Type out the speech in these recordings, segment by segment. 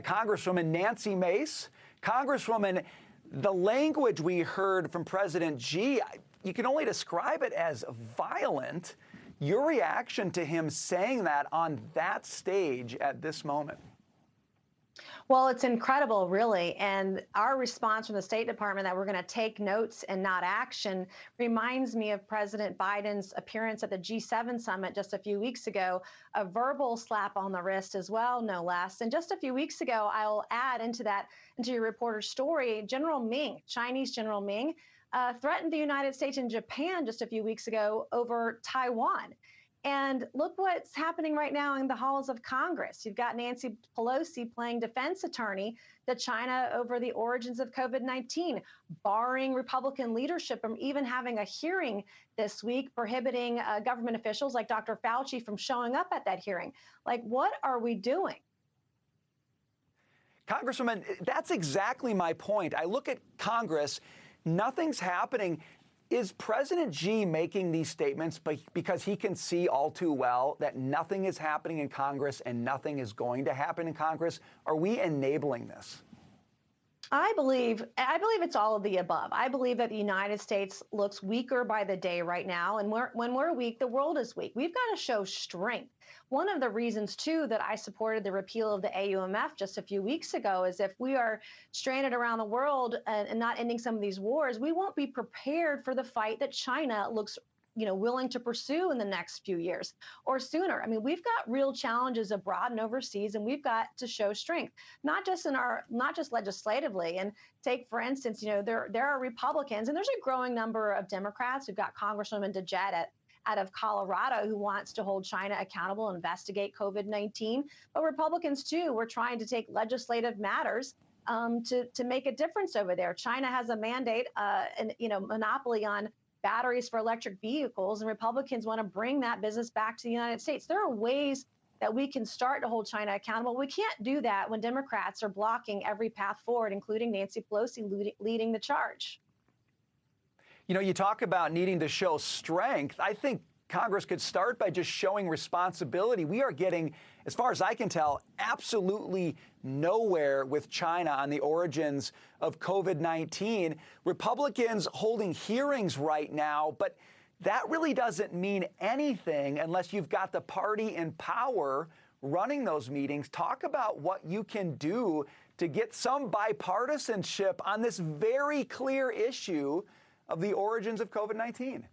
Congresswoman Nancy Mace. Congresswoman, the language we heard from President Xi, you can only describe it as violent. Your reaction to him saying that on that stage at this moment? Well, it's incredible, really. And our response from the State Department that we're going to take notes and not action reminds me of President Biden's appearance at the G7 summit just a few weeks ago, a verbal slap on the wrist as well, no less. And just a few weeks ago, I'll add into your reporter's story, General Ming, Chinese General Ming, threatened the United States and Japan just a few weeks ago over Taiwan. And look what's happening right now in the halls of Congress. You've got Nancy Pelosi playing defense attorney to China over the origins of COVID-19, barring Republican leadership from even having a hearing this week, prohibiting government officials like Dr. Fauci from showing up at that hearing. Like, what are we doing? Congresswoman, that's exactly my point. I look at Congress, nothing's happening. Is President Xi making these statements because he can see all too well that nothing is happening in Congress and nothing is going to happen in Congress? Are we enabling this? I believe it's all of the above. I believe that the United States looks weaker by the day right now. And when we're weak, the world is weak. We've got to show strength. One of the reasons, too, that I supported the repeal of the AUMF just a few weeks ago is if we are stranded around the world and not ending some of these wars, we won't be prepared for the fight that China looks willing to pursue in the next few years or sooner. I mean, we've got real challenges abroad and overseas, and we've got to show strength, not just legislatively. And take, for instance, there are Republicans, and there's a growing number of Democrats. We've got Congresswoman DeJette out of Colorado who wants to hold China accountable and investigate COVID-19. But Republicans, too, we're trying to take legislative matters to make a difference over there. China has a mandate, monopoly on batteries for electric vehicles, and Republicans want to bring that business back to the United States. There are ways that we can start to hold China accountable. We can't do that when Democrats are blocking every path forward, including Nancy Pelosi leading the charge. You talk about needing to show strength. I think Congress could start by just showing responsibility. We are getting, as far as I can tell, absolutely nowhere with China on the origins of COVID-19. Republicans holding hearings right now, but that really doesn't mean anything unless you've got the party in power running those meetings. Talk about what you can do to get some bipartisanship on this very clear issue of the origins of COVID-19.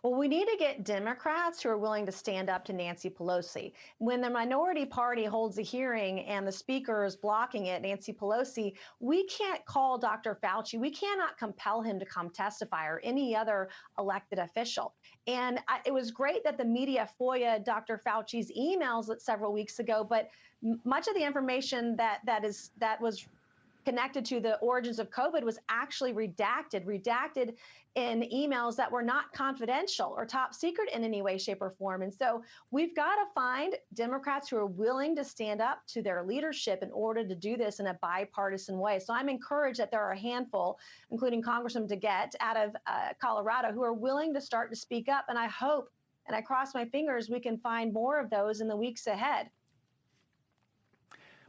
Well, we need to get Democrats who are willing to stand up to Nancy Pelosi. When the minority party holds a hearing and the speaker is blocking it, Nancy Pelosi, we can't call Dr. Fauci. We cannot compel him to come testify or any other elected official. And it was great that the media FOIA Dr. Fauci's emails several weeks ago, but much of the information that was connected to the origins of COVID was actually redacted in emails that were not confidential or top secret in any way, shape, or form. And so we've got to find Democrats who are willing to stand up to their leadership in order to do this in a bipartisan way. So I'm encouraged that there are a handful, including Congressman DeGette out of Colorado, who are willing to start to speak up. And I hope, and I cross my fingers, we can find more of those in the weeks ahead.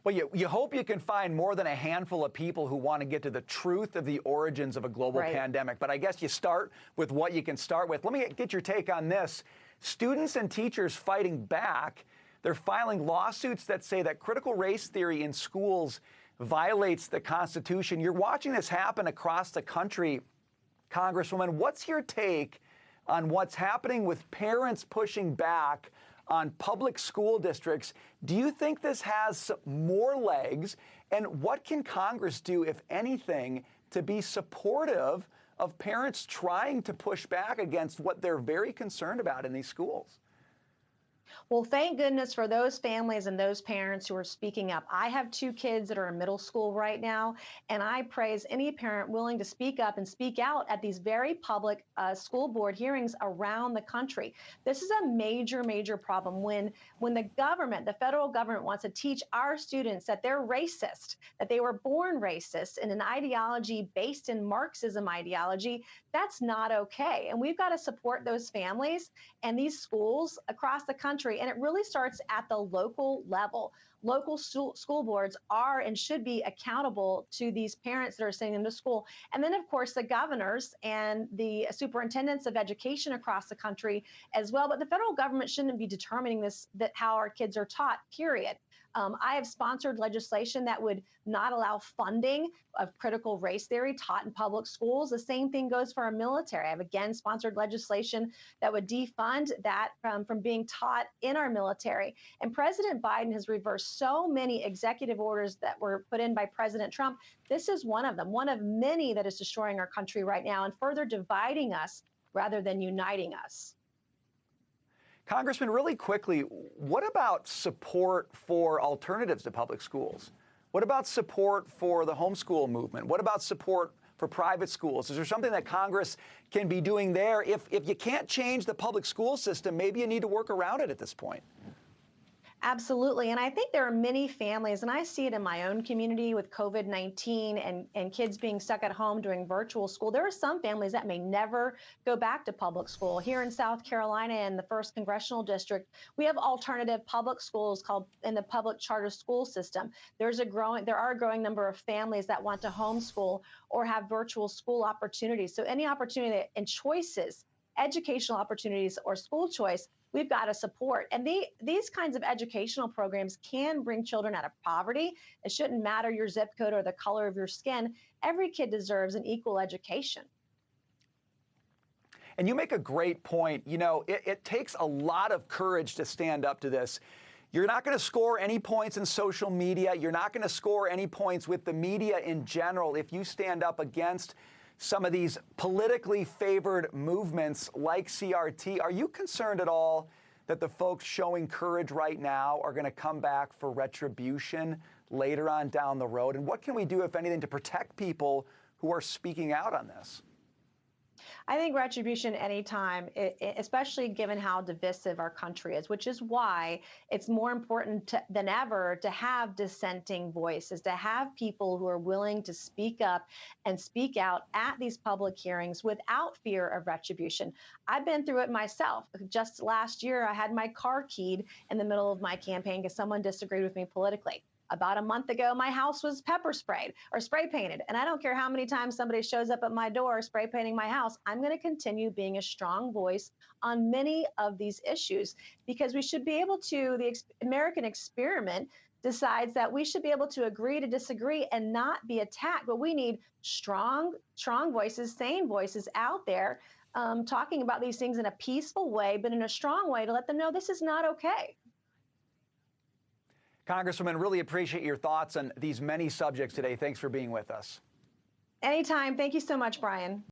Well, you hope you can find more than a handful of people who want to get to the truth of the origins of a global pandemic. But I guess you start with what you can start with. Let me get your take on this. Students and teachers fighting back. They're filing lawsuits that say that critical race theory in schools violates the Constitution. You're watching this happen across the country, Congresswoman. What's your take on what's happening with parents pushing back on public school districts? Do you think this has more legs? And what can Congress do, if anything, to be supportive of parents trying to push back against what they're very concerned about in these schools? Well, thank goodness for those families and those parents who are speaking up. I have two kids that are in middle school right now, and I praise any parent willing to speak up and speak out at these very public school board hearings around the country. This is a major, major problem when the government, the federal government, wants to teach our students that they're racist, that they were born racist in an ideology based in Marxism ideology. That's not okay. And we've got to support those families and these schools across the country. And it really starts at the local level. local school boards are and should be accountable to these parents that are sending them to school. And then, of course, the governors and the superintendents of education across the country as well. But the federal government shouldn't be determining that how our kids are taught, period. I have sponsored legislation that would not allow funding of critical race theory taught in public schools. The same thing goes for our military. I've again sponsored legislation that would defund that from being taught in our military. And President Biden has reversed so many executive orders that were put in by President Trump. This is one of them, one of many that is destroying our country right now and further dividing us rather than uniting us. Congressman, really quickly, what about support for alternatives to public schools? What about support for the homeschool movement? What about support for private schools? Is there something that Congress can be doing there? If you can't change the public school system, maybe you need to work around it at this point. Absolutely. And I think there are many families, and I see it in my own community with COVID-19 and kids being stuck at home doing virtual school. There are some families that may never go back to public school. Here in South Carolina, in the 1st Congressional District, we have alternative public schools called in the public charter school system. There are a growing number of families that want to homeschool or have virtual school opportunities. So any opportunity and choices, educational opportunities or school choice, we've got to support. And these kinds of educational programs can bring children out of poverty. It shouldn't matter your zip code or the color of your skin. Every kid deserves an equal education. And you make a great point. You know, it takes a lot of courage to stand up to this. You're not going to score any points in social media. You're not going to score any points with the media in general if you stand up against some of these politically favored movements like CRT. Are you concerned at all that the folks showing courage right now are going to come back for retribution later on down the road? And what can we do, if anything, to protect people who are speaking out on this? I think retribution anytime, especially given how divisive our country is, which is why it's more important than ever to have dissenting voices, to have people who are willing to speak up and speak out at these public hearings without fear of retribution. I've been through it myself. Just last year, I had my car keyed in the middle of my campaign because someone disagreed with me politically. About a month ago, my house was pepper sprayed or spray painted. And I don't care how many times somebody shows up at my door spray painting my house, I'm going to continue being a strong voice on many of these issues because we should be able to, the American experiment decides that we should be able to agree to disagree and not be attacked. But we need strong voices, sane voices out there talking about these things in a peaceful way, but in a strong way to let them know this is not okay. Congresswoman, really appreciate your thoughts on these many subjects today. Thanks for being with us. Anytime. Thank you so much, Brian.